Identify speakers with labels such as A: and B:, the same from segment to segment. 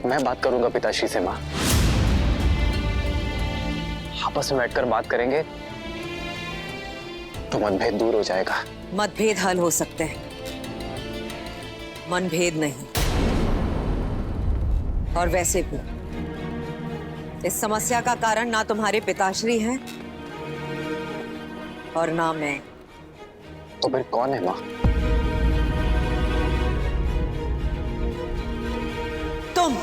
A: मैं बात करूंगा पिताश्री से माँ। आपस में बैठकर बात करेंगे तो मतभेद दूर हो जाएगा।
B: मतभेद हल हो सकते हैं, मनभेद नहीं। और वैसे भी इस समस्या का कारण ना तुम्हारे पिताश्री हैं और ना मैं।
A: तो फिर कौन है माँ?
B: तुम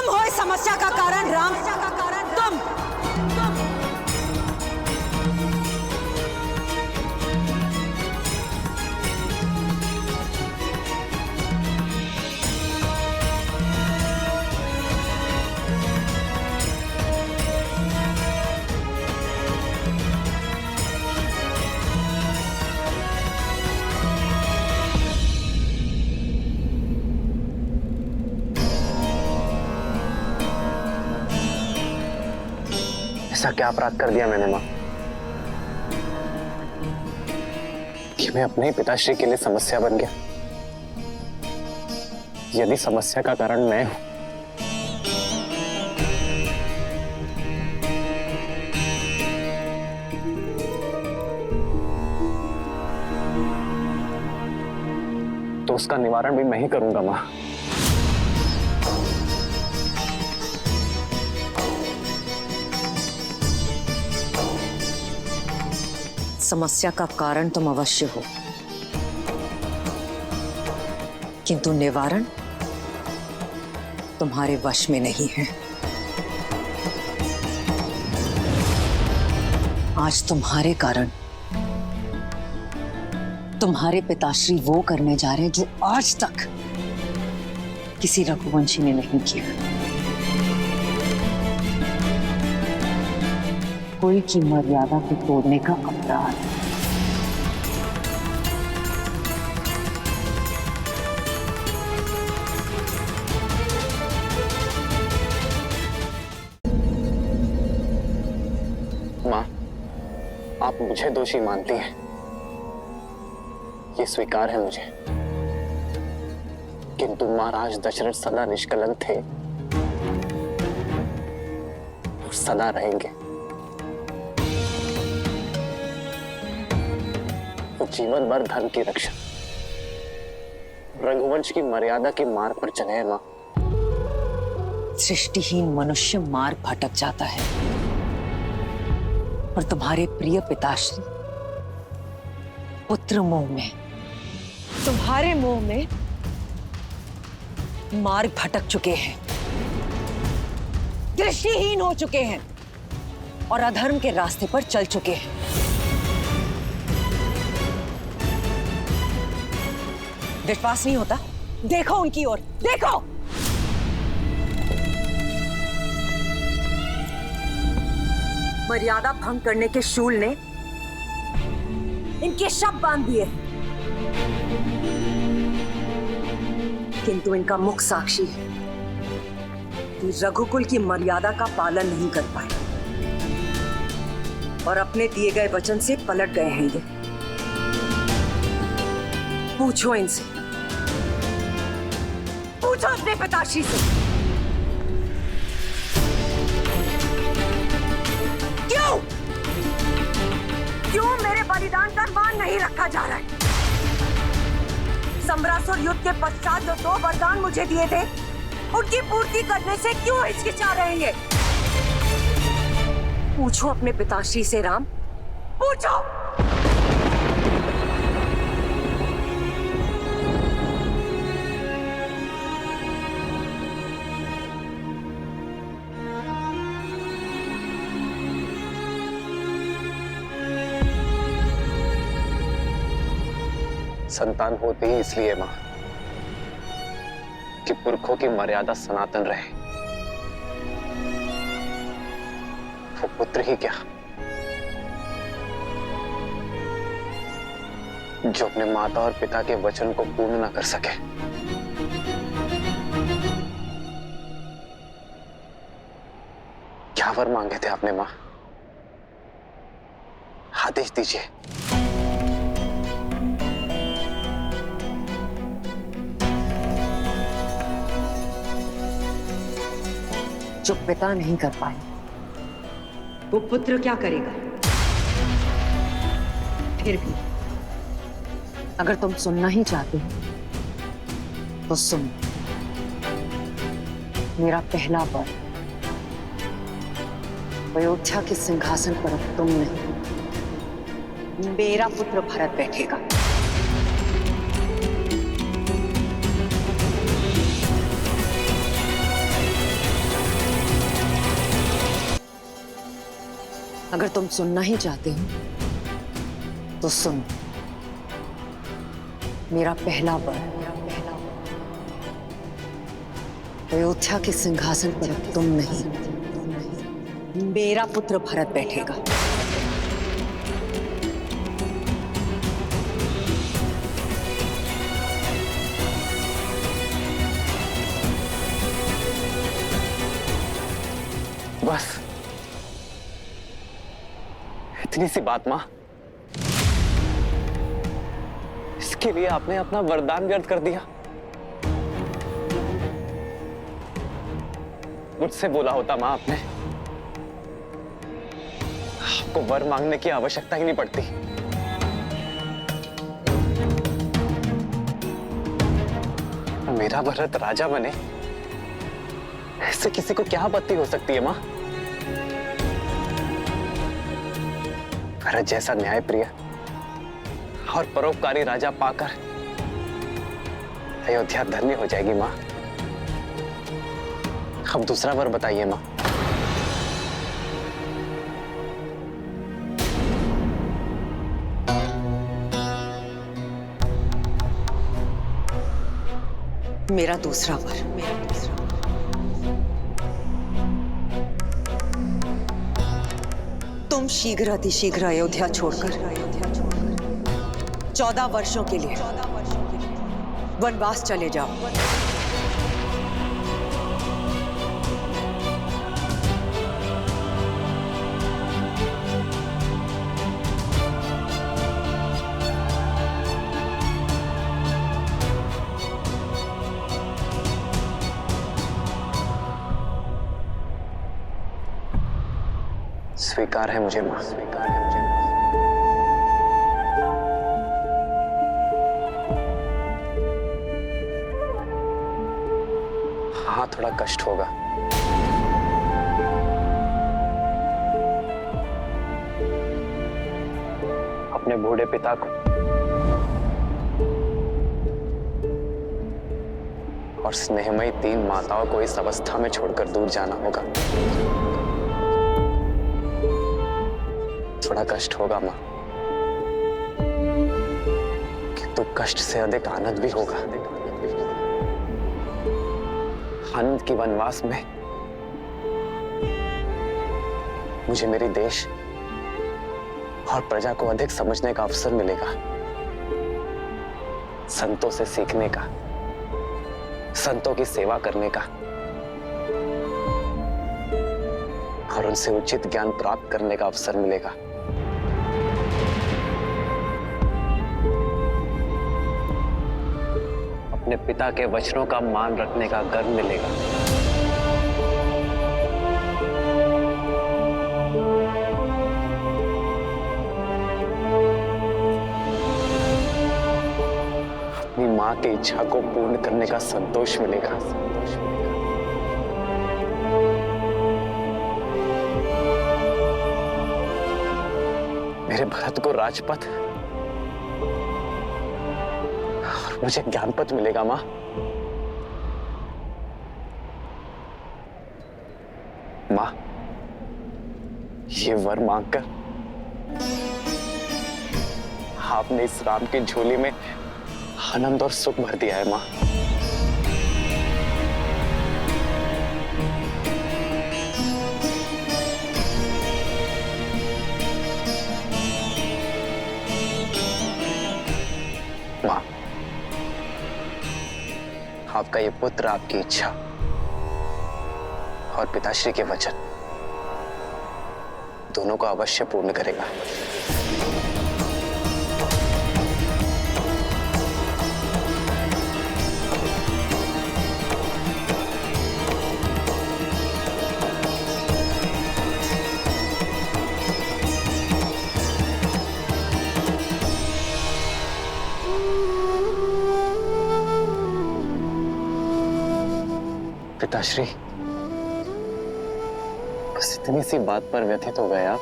B: हो इस समस्या का कारण राम। तुम
A: ऐसा क्या अपराध कर दिया मैंने माँ कि मैं अपने ही पिताश्री के लिए समस्या बन गया? यदि समस्या का कारण मैं हूं तो उसका निवारण भी मैं ही करूंगा माँ।
B: समस्या का कारण तुम अवश्य हो, किंतु निवारण तुम्हारे वश में नहीं है। आज तुम्हारे कारण तुम्हारे पिताश्री वो करने जा रहे हैं जो आज तक किसी रघुवंशी ने नहीं किया। कुल की मर्यादा को तोड़ने का अपराध।
A: माँ, आप मुझे दोषी मानती हैं, ये स्वीकार है मुझे, किंतु महाराज दशरथ सदा निष्कलंक थे और सदा रहेंगे। वो जीवन भर धर्म की रक्षा, रघुवंश की मर्यादा के मार्ग पर चले हैं माँ।
B: सृष्टिहीन मनुष्य मार्ग भटक जाता है और तुम्हारे प्रिय पिताश्री पुत्र मोह में, तुम्हारे मोह में मार्ग भटक चुके हैं, दृष्टिहीन हो चुके हैं और अधर्म के रास्ते पर चल चुके हैं। विश्वास नहीं होता? देखो उनकी ओर, देखो। मर्यादा भंग करने के शूल ने इनके शब बांध दिए, किंतु इनका मुख साक्षी है कि रघुकुल की मर्यादा का पालन नहीं कर पाए और अपने दिए गए वचन से पलट गए हैं। ये पूछो इनसे, पूछो अपने पिताश्री से, क्यों मेरे बलिदान का मान नहीं रखा जा रहा है? सम्रासुर युद्ध के पश्चात जो 2 वरदान मुझे दिए थे, उनकी पूर्ति करने से क्यों हिचकिचा रहे हैं? पूछो अपने पिताश्री से राम, पूछो।
A: संतान होती ही इसलिए मां कि पुरखों की मर्यादा सनातन रहे। वो पुत्र ही क्या जो अपने माता और पिता के वचन को पूर्ण न कर सके। क्या वर मांगे थे आपने मां? आदेश दीजिए।
B: जो पिता नहीं कर पाए वो पुत्र क्या करेगा? फिर भी अगर तुम सुनना ही चाहते हो तो सुन। मेरा पहला वर अयोध्या के सिंहासन पर अब तुम नहीं, मेरा पुत्र भरत बैठेगा। अगर तुम सुनना ही चाहते हो तो सुन। मेरा पहला वर अयोध्या के सिंहासन पर अब तुम नहीं, मेरा पुत्र भरत बैठेगा।
A: बस इतनी सी बात मां, इसके लिए आपने अपना वरदान व्यर्थ कर दिया। मुझसे बोला होता मां आपने, आपको वर मांगने की आवश्यकता ही नहीं पड़ती। मेरा भरत राजा बने, इससे किसी को क्या आपत्ति हो सकती है मां? भरत जैसा न्यायप्रिय और परोपकारी राजा पाकर अयोध्या धन्य हो जाएगी मां। अब दूसरा वर बताइए मां।
B: मेरा दूसरा वर तुम शीघ्र अतिशीघ्र अयोध्या छोड़कर 14 वर्षों के लिए वनवास चले जाओ।
A: स्वीकार है मुझे मां, स्वीकार है मुझे मां। हाँ, थोड़ा कष्ट होगा। अपने बूढ़े पिता को और स्नेहमयी 3 माताओं को इस अवस्था में छोड़कर दूर जाना होगा। थोड़ा कष्ट होगा मां, किंतु कष्ट से अधिक आनंद भी होगा। आनंद की वनवास में मुझे मेरी देश और प्रजा को अधिक समझने का अवसर मिलेगा, संतों से सीखने का, संतों की सेवा करने का और उनसे उचित ज्ञान प्राप्त करने का अवसर मिलेगा। अपने पिता के वचनों का मान रखने का गर्व मिलेगा। अपनी मां की इच्छा को पूर्ण करने का संतोष मिलेगा। मेरे भरत को राजपथ और मुझे ज्ञानपथ मिलेगा मां। मां, ये वर मांगकर आपने इस राम की झोली में आनंद और सुख भर दिया है मां। मां, आपका ये पुत्र आपकी इच्छा और पिताश्री के वचन दोनों को अवश्य पूर्ण करेगा। पिताश्री, बस इतनी सी बात पर व्यथित हो गए आप।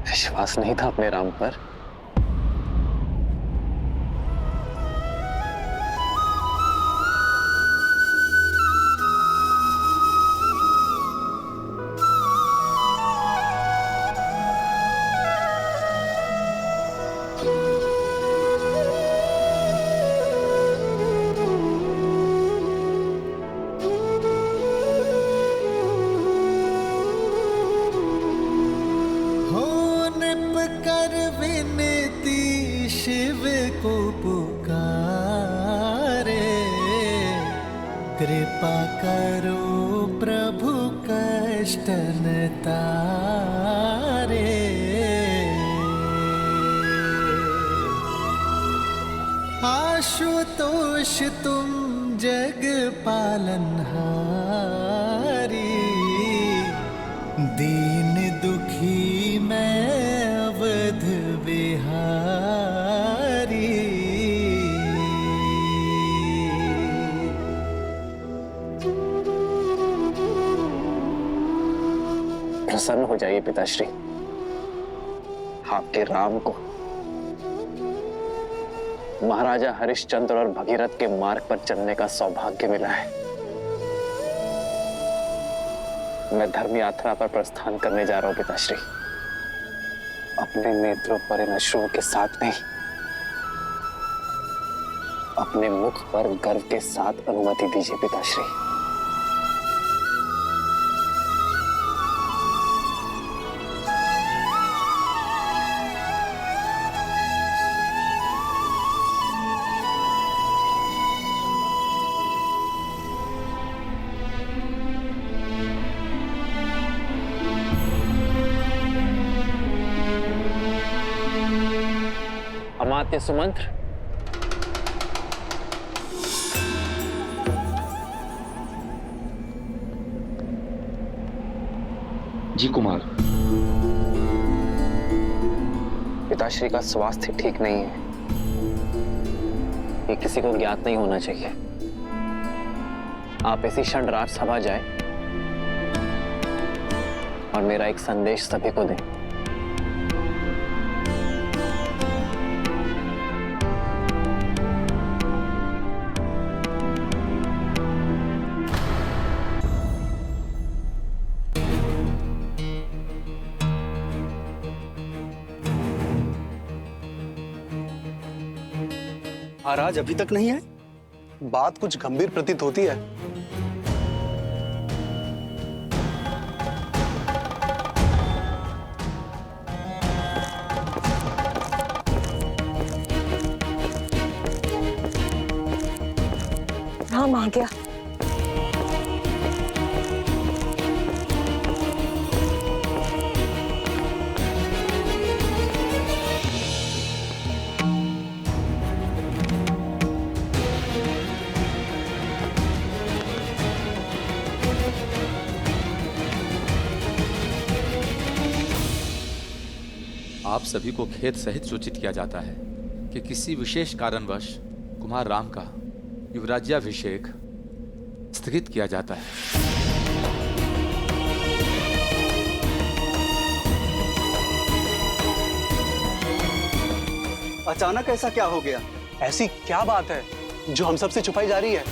A: विश्वास नहीं था अपने राम पर।
C: कृपा करो प्रभु कष्ट न तारे। आशुतोष तुम जग पालनहारी, दीन दुखी मैं अवध बिहारी।
A: प्रसन्न हो जाइए पिताश्री, आपके राम को महाराजा हरिश्चंद्र और भगीरथ के मार्ग पर चलने का सौभाग्य मिला है। मैं धर्म यात्रा पर प्रस्थान करने जा रहा हूं पिताश्री। अपने नेत्रों पर इन अश्रुओं के साथ नहीं, अपने मुख पर गर्व के साथ अनुमति दीजिए पिताश्री। अमात्य सुमंत्र,
D: जी कुमार।
A: पिताश्री का स्वास्थ्य ठीक नहीं है, ये किसी को ज्ञात नहीं होना चाहिए। आप इसी क्षण राजसभा जाएं और मेरा एक संदेश सभी को दें।
E: महाराज अभी तक नहीं आए? बात कुछ गंभीर प्रतीत होती है।
B: राम आ गया।
F: आप सभी को खेद सहित सूचित किया जाता है कि किसी विशेष कारणवश कुमार राम का युवराज्याभिषेक स्थगित किया जाता है।
E: अचानक ऐसा क्या हो गया? ऐसी क्या बात है जो हम सबसे छुपाई जा रही है?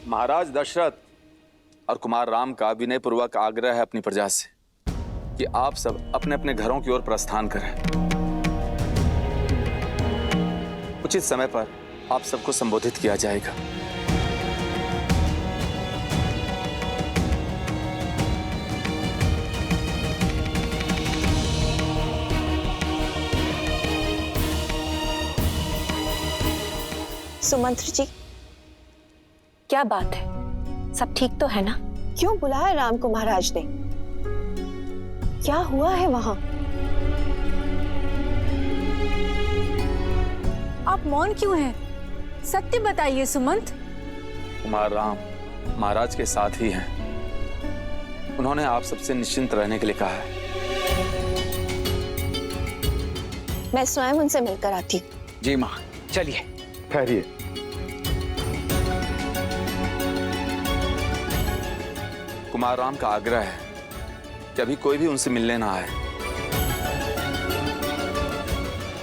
F: महाराज दशरथ और कुमार राम का विनयपूर्वक आग्रह है अपनी प्रजा से कि आप सब अपने अपने घरों की ओर प्रस्थान करें। उचित समय पर आप सबको संबोधित किया जाएगा।
G: सुमंत्र जी, क्या बात है? सब ठीक तो है ना? क्यों बुलाया राम को महाराज ने? क्या हुआ है वहां?
H: आप मौन क्यों हैं? सत्य बताइए सुमंत।
F: कुमार राम महाराज के साथ ही हैं। उन्होंने आप सबसे निश्चिंत रहने के लिए कहा है।
G: मैं स्वयं उनसे मिलकर आती हूँ।
D: जी माँ, चलिए।
I: ठहरिए।
F: कुमार राम का आग्रह है कि अभी कोई भी उनसे मिलने ना आए।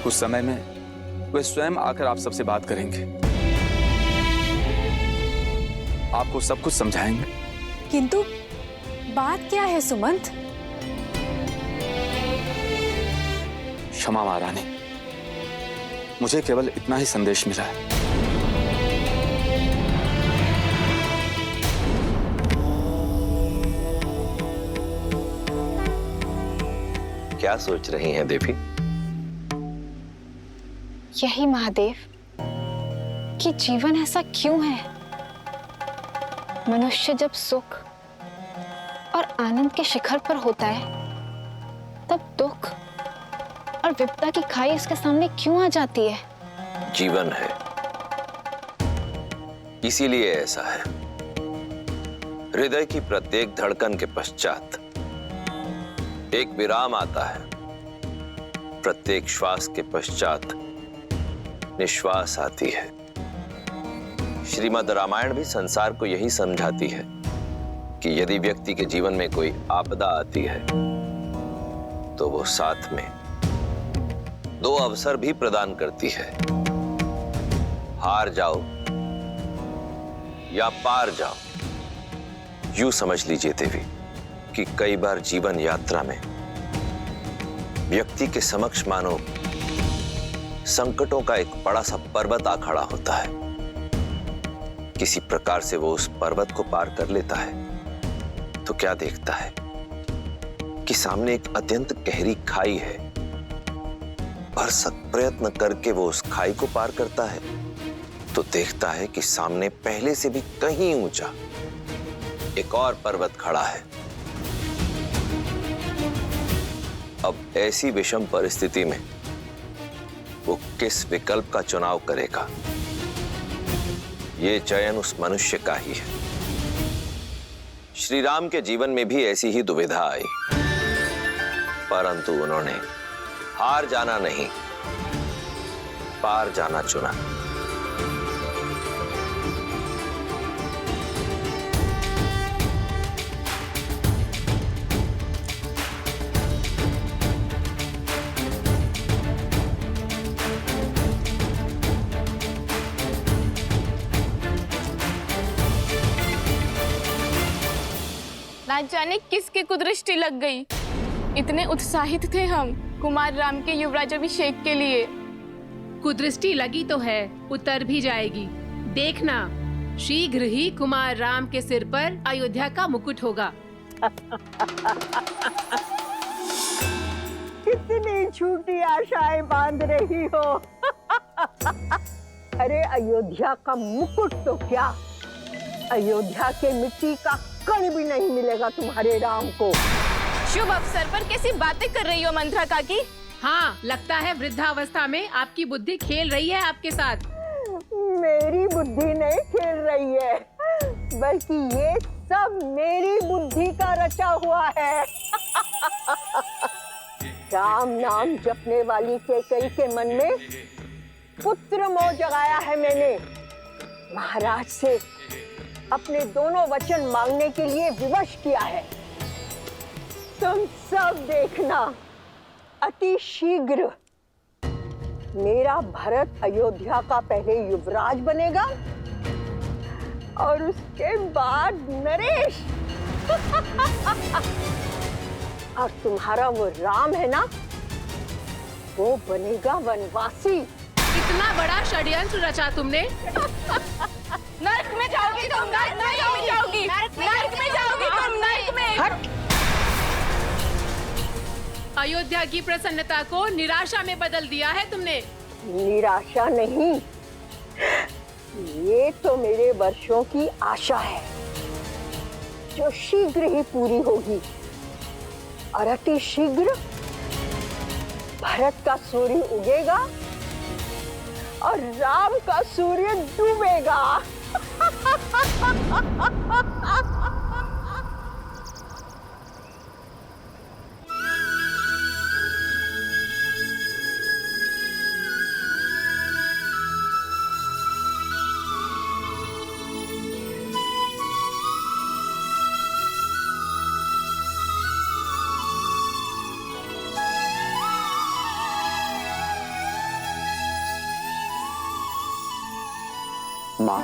F: कुछ समय में वे स्वयं आकर आप सबसे बात करेंगे, आपको सब कुछ समझाएंगे।
H: किंतु बात क्या है सुमंत?
F: क्षमा महारानी, मुझे केवल इतना ही संदेश मिला है।
J: क्या सोच रही हैं देवी?
G: यही महादेव कि जीवन ऐसा क्यों है। मनुष्य जब सुख और आनंद के शिखर पर होता है, तब दुख और विपदा की खाई उसके सामने क्यों आ जाती है?
J: जीवन है, इसीलिए ऐसा है। हृदय की प्रत्येक धड़कन के पश्चात एक विराम आता है। प्रत्येक श्वास के पश्चात निश्वास आती है। श्रीमद् रामायण भी संसार को यही समझाती है कि यदि व्यक्ति के जीवन में कोई आपदा आती है तो वो साथ में दो अवसर भी प्रदान करती है। हार जाओ या पार जाओ। यूं समझ लीजिए देवी कि कई बार जीवन यात्रा में व्यक्ति के समक्ष मानो संकटों का एक बड़ा सा पर्वत आ खड़ा होता है। किसी प्रकार से वो उस पर्वत को पार कर लेता है तो क्या देखता है कि सामने एक अत्यंत गहरी खाई है। भरसक प्रयत्न करके वो उस खाई को पार करता है तो देखता है कि सामने पहले से भी कहीं ऊंचा एक और पर्वत खड़ा है। अब ऐसी विषम परिस्थिति में वो किस विकल्प का चुनाव करेगा, ये चयन उस मनुष्य का ही है। श्री राम के जीवन में भी ऐसी ही दुविधा आई, परंतु उन्होंने हार जाना नहीं, पार जाना चुना।
K: ना जाने किसकी कुदृष्टि लग गई। इतने उत्साहित थे हम कुमार राम के युवराज अभिषेक के लिए।
L: कुदृष्टि लगी तो है, उतर भी जाएगी। देखना, शीघ्र ही कुमार राम के सिर पर अयोध्या का मुकुट होगा।
M: कितनी झूठी आशाएं बांध रही हो। अरे अयोध्या का मुकुट तो क्या, अयोध्या के मिट्टी का कण भी नहीं मिलेगा तुम्हारे राम को।
K: शुभ अवसर पर कैसी बातें कर रही हो मंत्रा काकी?
L: हाँ, लगता है वृद्धावस्था में आपकी बुद्धि खेल रही है आपके साथ।
M: मेरी बुद्धि नहीं खेल रही है, बल्कि ये सब मेरी बुद्धि का रचा हुआ है। राम नाम जपने वाली कैकेयी के मन में पुत्र मोह जगाया है मैंने। महाराज से अपने दोनों वचन मांगने के लिए विवश किया है। तुम सब देखना, अति शीघ्र मेरा भरत अयोध्या का पहले युवराज बनेगा और उसके बाद नरेश। और तुम्हारा वो राम है ना, वो बनेगा वनवासी।
L: इतना बड़ा षड्यंत्र रचा तुमने।
K: नरक में जाओगी तुम, नरक में जाओगी, नरक में जाओगी तुम, नरक में।
L: अयोध्या की प्रसन्नता को निराशा में बदल दिया है तुमने।
M: निराशा नहीं, ये तो मेरे वर्षों की आशा है जो शीघ्र ही पूरी होगी। और अति शीघ्र भारत का सूर्य उगेगा और राम का सूर्य डूबेगा।
A: माँ,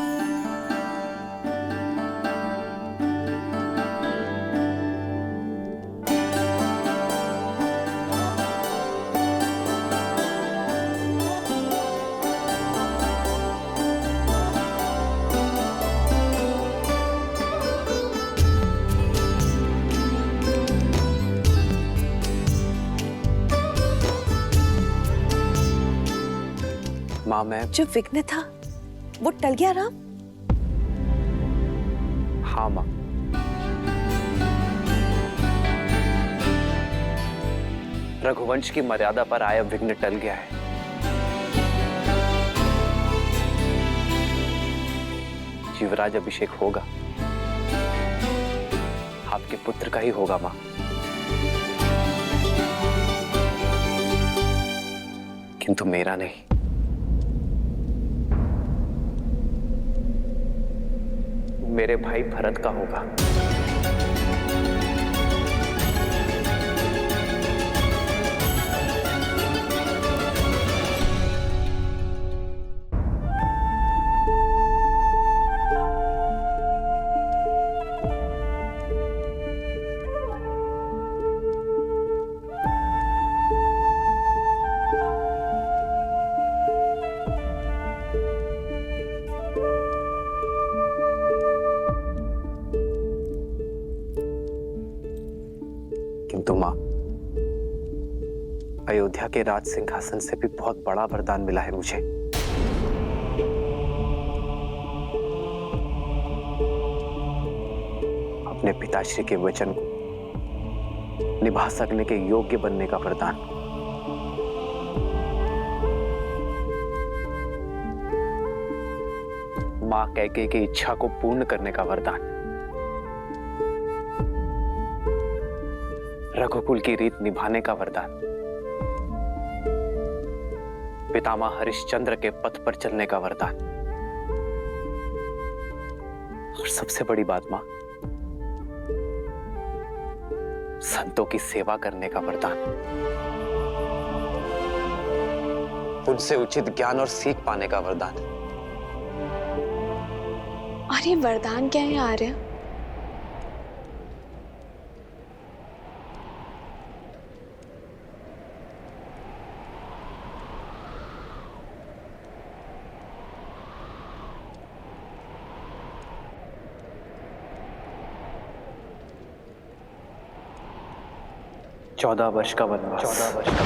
A: माँ मैं,
M: जो विघ्न था वो टल गया राम?
A: हाँ माँ, रघुवंश की मर्यादा पर आया विघ्न टल गया है। युवराज अभिषेक होगा, आपके पुत्र का ही होगा माँ। किंतु मेरा नहीं। मेरे भाई भरत का होगा। किंतु मां, अयोध्या के राज सिंहासन से भी बहुत बड़ा वरदान मिला है मुझे। अपने पिताश्री के वचन को निभा सकने के योग्य बनने का वरदान। मां कैकेयी की इच्छा को पूर्ण करने का वरदान। रघुकुल की रीत निभाने का वरदान। पितामह हरिश्चंद्र के पथ पर चलने का वरदान। और सबसे बड़ी बात मां, संतों की सेवा करने का वरदान। उनसे उचित ज्ञान और सीख पाने का वरदान।
K: और ये वरदान क्या है आर्य?
A: चौदह वर्ष का वनवास। 14 वर्ष का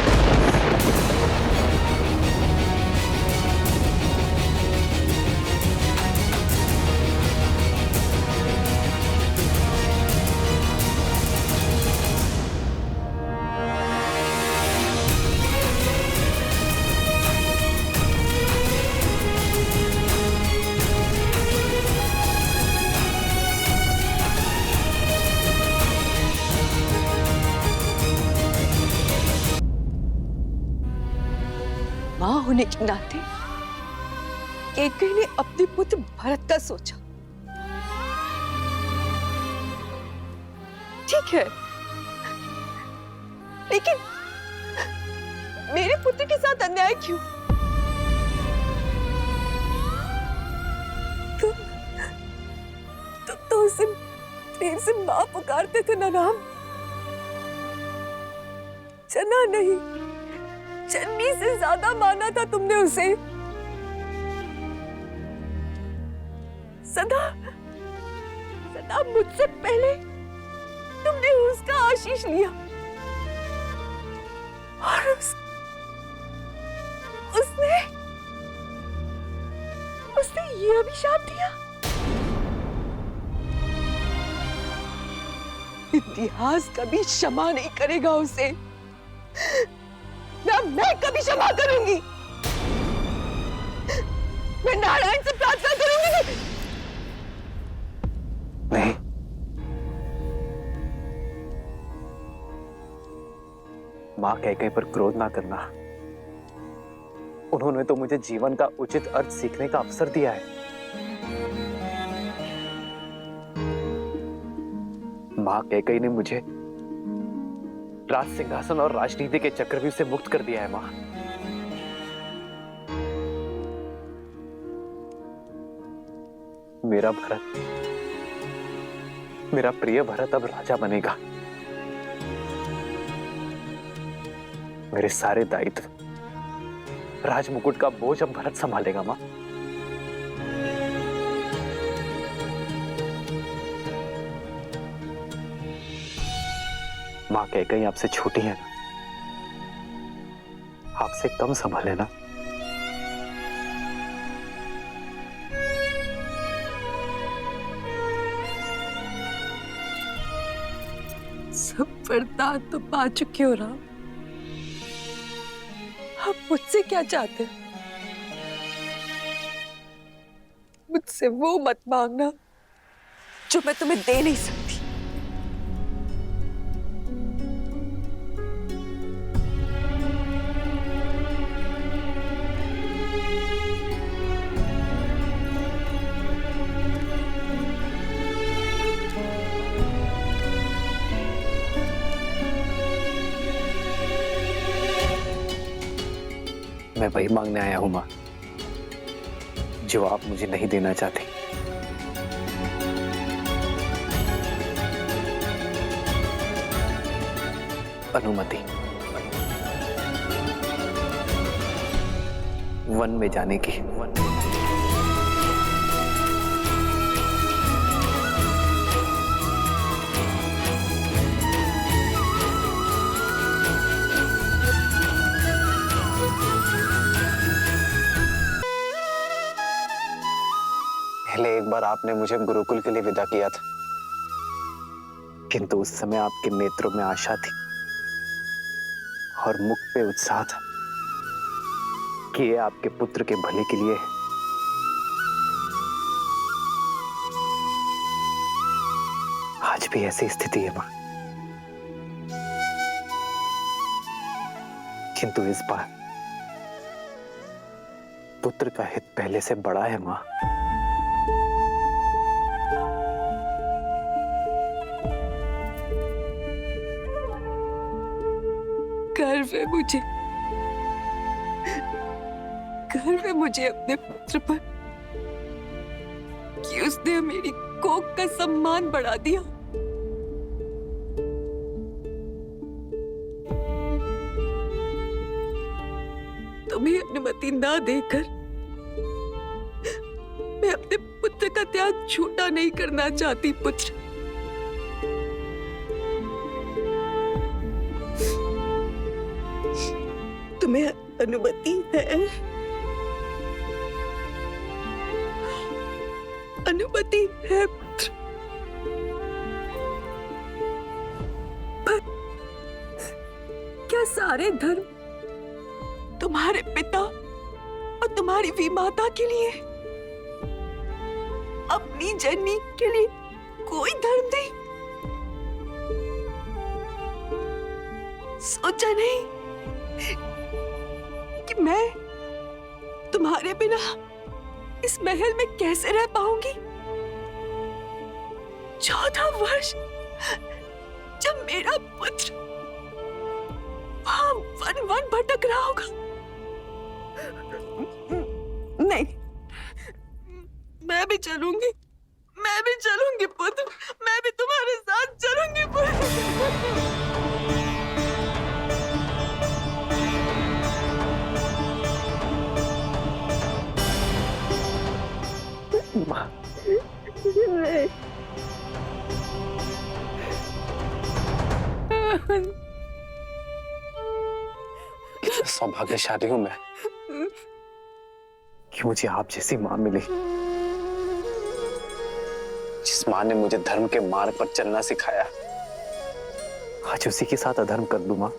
M: मां होने के नाते कैकेयी ने अपने पुत्र भरत का सोचा। ठीक है, लेकिन मेरे पुत्र के साथ अन्याय क्यों? तुम तो उसे प्रेम से मां पुकारते थे ना राम? चना नहीं, चन्नी से ज्यादा माना था तुमने उसे। सदा सदा मुझसे पहले तुमने उसका आशीष लिया और उसने ये अभिशाप दिया। इतिहास कभी क्षमा नहीं करेगा उसे। मैं कभी क्षमा करूंगी। मैं नारायण से प्रार्थना करूंगी।
A: नहीं, मां कैकेयी पर क्रोध ना करना। उन्होंने तो मुझे जीवन का उचित अर्थ सीखने का अवसर दिया है। मां कैकेयी ने मुझे राज सिंहासन और राजनीति के चक्रव्यूह से मुक्त कर दिया है मां। मेरा भरत, मेरा प्रिय भरत अब राजा बनेगा। मेरे सारे दायित्व, राजमुकुट का बोझ अब भरत संभालेगा मां। मां कैकेयी आपसे छोटी है ना, आपसे कम संभाले ना।
H: सब वरदान तो पा चुके हो राम, आप मुझसे क्या चाहते हो? मुझसे वो मत मांगना जो मैं तुम्हें दे नहीं सकती।
A: मैं वही मांगने आया हूं मां, जो आप मुझे नहीं देना चाहते। अनुमति, वन में जाने की। पहले एक बार आपने मुझे गुरुकुल के लिए विदा किया था, किंतु उस समय आपके नेत्रों में आशा थी और मुख पे उत्साह था कि ये आपके पुत्र के भले के लिए है। आज भी ऐसी स्थिति है मां, किंतु इस बार पुत्र का हित पहले से बड़ा है मां।
H: गर्व है मुझे, गर्व है मुझे अपने पुत्र पर कि उसने मेरी कोख का सम्मान बढ़ा दिया। तुम्हें अनुमति ना देकर मैं अपने पुत्र का त्याग झूठा नहीं करना चाहती पुत्र। तुम्हें अनुमति है, अनुमति है पुत्र, पर क्या सारे धर्म तुम्हारे पिता और तुम्हारी विमाता के लिए, अपनी जननी के लिए कोई धर्म नहीं? सोचा नहीं कि मैं तुम्हारे बिना इस महल में कैसे रह पाऊंगी? 14 वर्ष जब मेरा पुत्र वहां वन वन भटक रहा होगा। नहीं, मैं भी चलूंगी, मैं भी चलूंगी पुत्र, मैं भी तुम्हारे साथ चलूंगी पुत्र।
A: कितना सौभाग्यशाली हूं मैं कि मुझे आप जैसी मां मिली, जिस मां ने मुझे धर्म के मार्ग पर चलना सिखाया। आज उसी के साथ अधर्म कर दूं मां।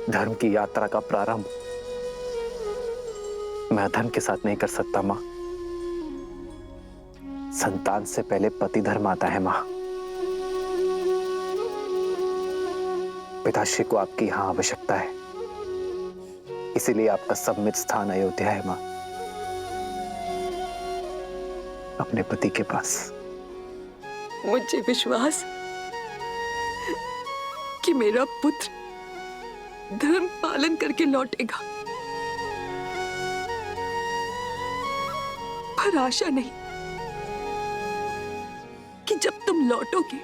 A: धर्म की यात्रा का प्रारंभ मैं अधर्म के साथ नहीं कर सकता मां। संतान से पहले पति धर्म आता है मां। पिताश्री को आपकी यहां आवश्यकता है, इसीलिए आपका सम्मित स्थान अयोध्या है मां, अपने पति के पास।
H: मुझे विश्वास कि मेरा पुत्र धर्म पालन करके लौटेगा, और आशा नहीं कि जब तुम लौटोगे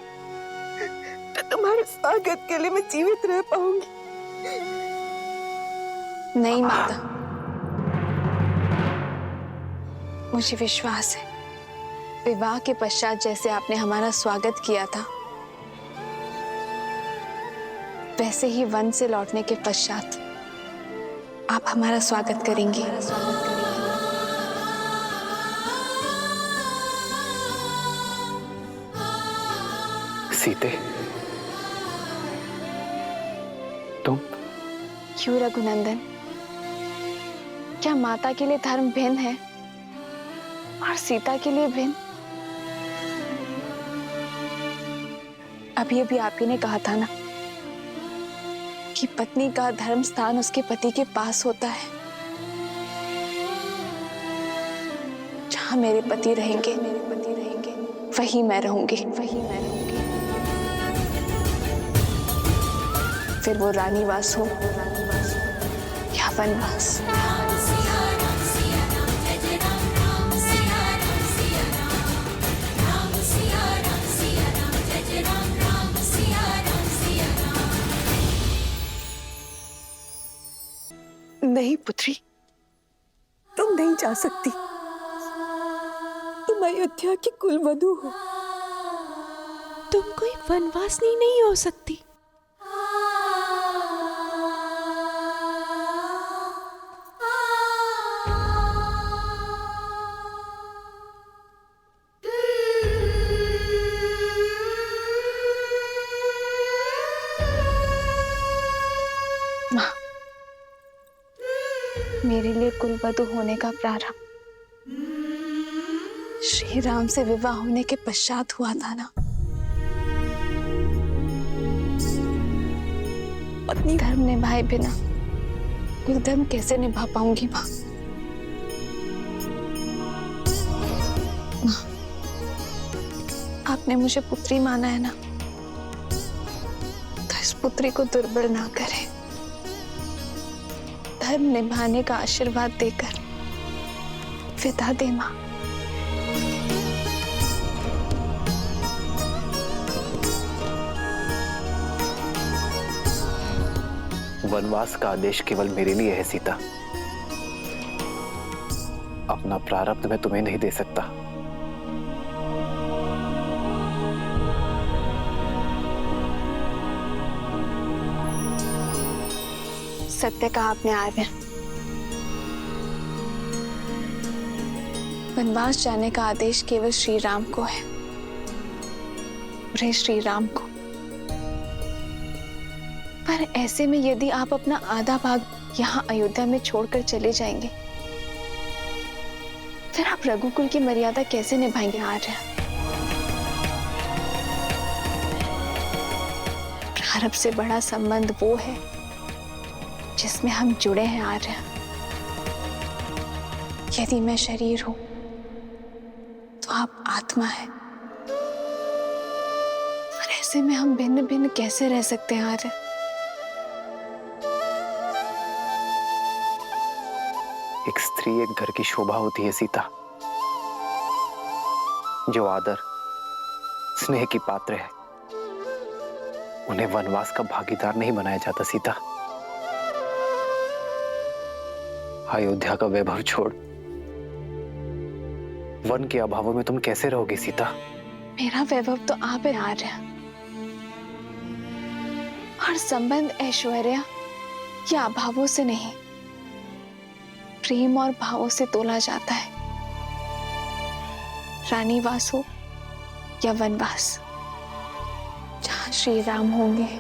H: तो तुम्हारे स्वागत के लिए मैं जीवित रह पाऊंगी।
G: नहीं माता, मुझे विश्वास है विवाह के पश्चात जैसे आपने हमारा स्वागत किया था वैसे ही वन से लौटने के पश्चात आप हमारा स्वागत करेंगी।
A: सीते, तुम?
G: क्यों रघुनंदन, क्या माता के लिए धर्म भिन्न है और सीता के लिए भिन्न? अभी अभी आप ही ने कहा था ना कि पत्नी का धर्म स्थान उसके पति के पास होता है। जहां मेरे पति रहेंगे वहीं मैं रहूंगी। फिर वो रानीवास हो या वनवास।
H: नहीं पुत्री, तुम नहीं जा सकती। तुम अयोध्या की कुलवधू हो।
K: तुम कोई वनवासनी नहीं हो सकती।
G: मेरे लिए कुलवधू होने का प्रारंभ श्री राम से विवाह होने के पश्चात हुआ था ना। पत्नी धर्म निभाए बिना कुल धर्म कैसे निभा पाऊंगी माँ? आपने मुझे पुत्री माना है ना, तो इस पुत्री को दुर्बल ना करें। धर्म निभाने का आशीर्वाद देकर विदा दे मां।
A: वनवास का आदेश केवल मेरे लिए है सीता। अपना प्रारब्ध मैं तुम्हें नहीं दे सकता।
G: सत्य कहा आपने आर्य। वनवास जाने का आदेश केवल श्री राम को है, रे श्री राम को। पर ऐसे में यदि आप अपना आधा भाग यहाँ अयोध्या में छोड़कर चले जाएंगे, फिर आप रघुकुल की मर्यादा कैसे निभाएंगे आर्य? प्रारब्ध से बड़ा संबंध वो है जिसमें हम जुड़े हैं आर्य। यदि मैं शरीर हूं तो आप आत्मा है, और ऐसे में हम भिन्न भिन्न कैसे रह सकते हैं आर्य?
A: एक स्त्री एक घर की शोभा होती है सीता। जो आदर स्नेह की पात्र है उन्हें वनवास का भागीदार नहीं बनाया जाता सीता। अयोध्या का वैभव छोड़ वन के अभावों में तुम कैसे रहोगे सीता?
G: मेरा वैभव तो आप है आर्य, और संबंध ऐश्वर्य या अभावों से नहीं, प्रेम और भावों से तोला जाता है। रानीवास हो या वनवास, जहां श्री राम होंगे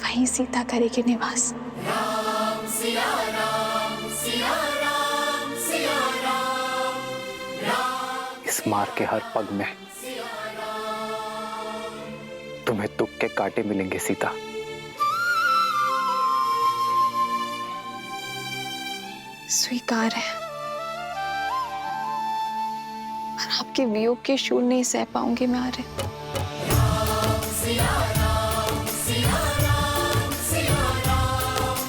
G: वहीं सीता करेगी निवास।
C: राम सिया राम सिया राम सिया राम राम।
A: इस मार के हर पग में तुम्हें दुख के कांटे मिलेंगे सीता।
G: स्वीकार है, और आपके वियोग के शूल नहीं सह पाऊंगी मैं आर्य।
C: राम सिया राम सिया राम सिया राम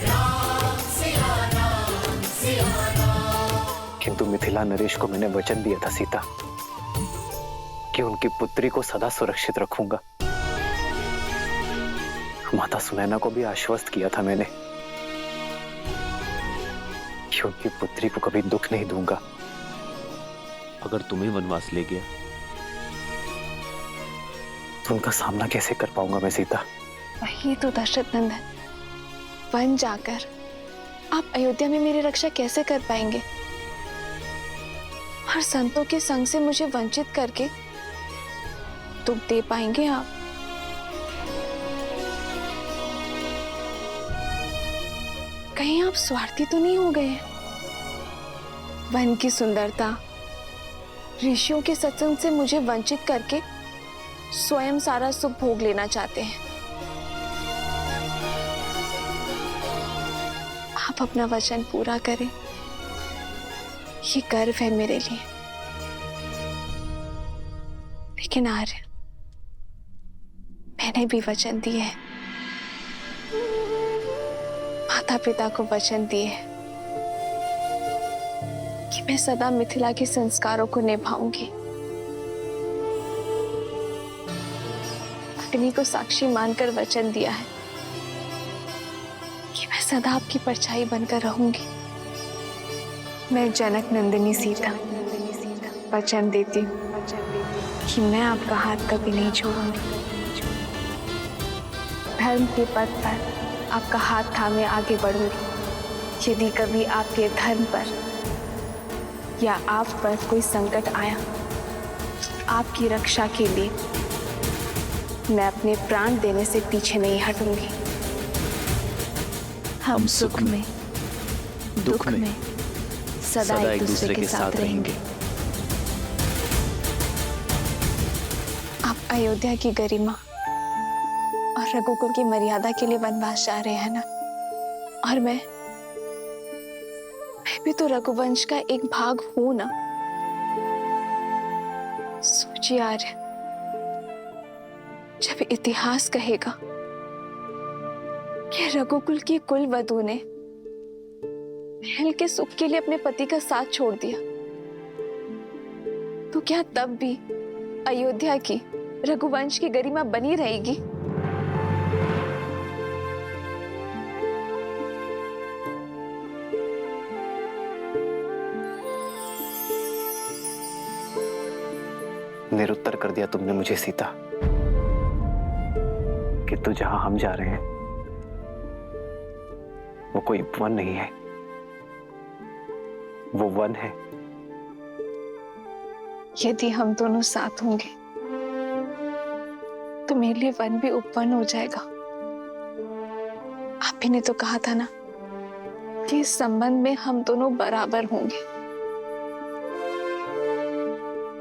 C: राम सिया राम सिया राम।
A: किंतु मिथिला नरेश को मैंने वचन दिया था सीता कि उनकी पुत्री को सदा सुरक्षित रखूंगा। माता सुनैना को भी आश्वस्त किया था मैंने कि उनकी पुत्री को कभी दुख नहीं दूंगा।
D: अगर तुम्हें वनवास ले गया
A: तो उनका सामना कैसे कर पाऊंगा मैं सीता?
G: वही तो दशरथ नंदन, वन जाकर आप अयोध्या में मेरी रक्षा कैसे कर पाएंगे? और संतों के संग से मुझे वंचित करके दुख दे पाएंगे आप? कहीं आप स्वार्थी तो नहीं हो गए हैं? वन की सुंदरता, ऋषियों के सत्संग से मुझे वंचित करके स्वयं सारा सुख भोग लेना चाहते हैं। आप अपना वचन पूरा करें, ये गर्व है मेरे लिए। लेकिन आर्य, मैंने भी वचन दिए है, माता पिता को वचन दिए है कि मैं सदा मिथिला के संस्कारों को निभाऊंगी। अग्नि को साक्षी मानकर वचन दिया है कि मैं सदा आपकी परछाई बनकर रहूंगी। मैं जनक नंदिनी सीता वचन देती हूँ कि मैं आपका हाथ कभी नहीं छोड़ूंगी। धर्म के पथ पर आपका हाथ थामे आगे बढ़ूंगी। यदि कभी आपके धर्म पर या आप पर कोई संकट आया, आपकी रक्षा के लिए मैं अपने प्राण देने से पीछे नहीं हटूंगी। हम सुख में, दुख में सदा एक दूसरे के साथ रहेंगे। आप अयोध्या की गरिमा और रघुकुल की मर्यादा के लिए वनवास जा रहे हैं ना? और मैं भी तो रघुवंश का एक भाग हूं ना। सोचिए आर्य, जब इतिहास कहेगा कि रघुकुल की कुल वधू ने महल के सुख के लिए अपने पति का साथ छोड़ दिया, तो क्या तब भी अयोध्या की रघुवंश की गरिमा बनी रहेगी?
A: निरुत्तर कर दिया तुमने मुझे सीता कि तू जहां हम जा रहे हैं वो कोई वन नहीं है, वो वन है।
G: यदि हम दोनों साथ होंगे तो मेरे लिए वन भी उपवन हो जाएगा। आप ही ने तो कहा था ना कि इस संबंध में हम दोनों बराबर होंगे,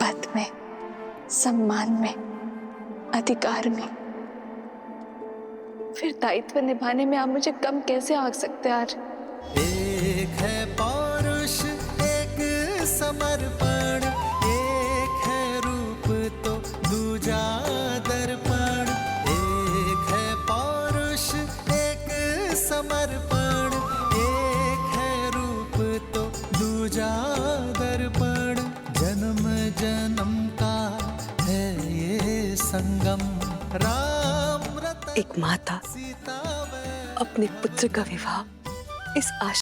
G: पद में, सम्मान में, अधिकार में। फिर दायित्व निभाने में आप मुझे कम कैसे आंक सकते हैं? आज
C: एक है पौरुष, एक समर्पण, एक है रूप तो दूजा दर्पण। एक है पौरुष, एक समर्पण, एक है रूप तो दूजा दर्पण। जन्म जन्म का है ये संगम। राम
B: एक माता अपने पुत्र का विवाह इस आशा